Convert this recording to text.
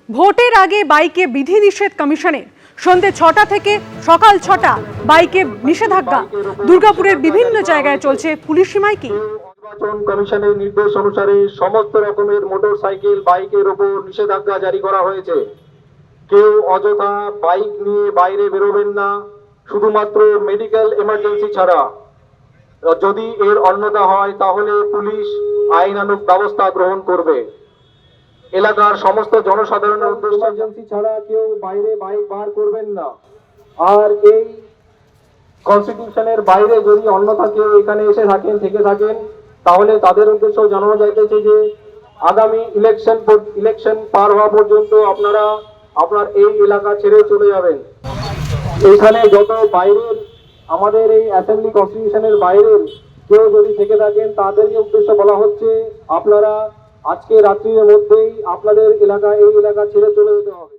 ভোটের আগে বাইকে বিধিনিষেধ কমিশনের সন্ধ্যে 6টা থেকে সকাল 6টা বাইকে নিষেধাজ্ঞা। দুর্গাপুরের বিভিন্ন জায়গায় চলছে পুলিশি মাইকিং। নির্বাচন কমিশনের নির্দেশ অনুসারে সমস্ত রকমের মোটরসাইকেল বাইকের উপর নিষেধাজ্ঞা জারি করা হয়েছে। কেউ অযথা বাইক নিয়ে বাইরে বেরোবেন না, শুধুমাত্র মেডিকেল এমার্জেন্সি ছাড়া। যদি এর অন্যথা হয় তাহলে পুলিশ আইনানুগ ব্যবস্থা গ্রহণ করবে। এলাকার সমস্ত জনসাধারণের উদ্দেশ্যে এমার্জেন্সি ছাড়া কেউ বাইরে বাইক বার করবেন না। আর এই কনস্টিটিউশনের বাইরে যদি অন্যথা কেউ এখানে এসে থেকে থাকেন তাহলে তাদের উদ্দেশ্য জানানো যাইতেছে যে আগামী ইলেকশন পার হওয়া পর্যন্ত আপনারা আপনার এই এলাকা ছেড়ে চলে যাবেন। এখানে যত বাইরের আমাদের এই অ্যাসেম্বলি কনস্টিটিউশনের বাইরের কেউ যদি থেকে থাকেন তাদেরই উদ্দেশ্য বলা হচ্ছে আপনারা আজকে রাত্রির মধ্যেই আপনাদের এই এলাকা ছেড়ে চলে যেতে হবে।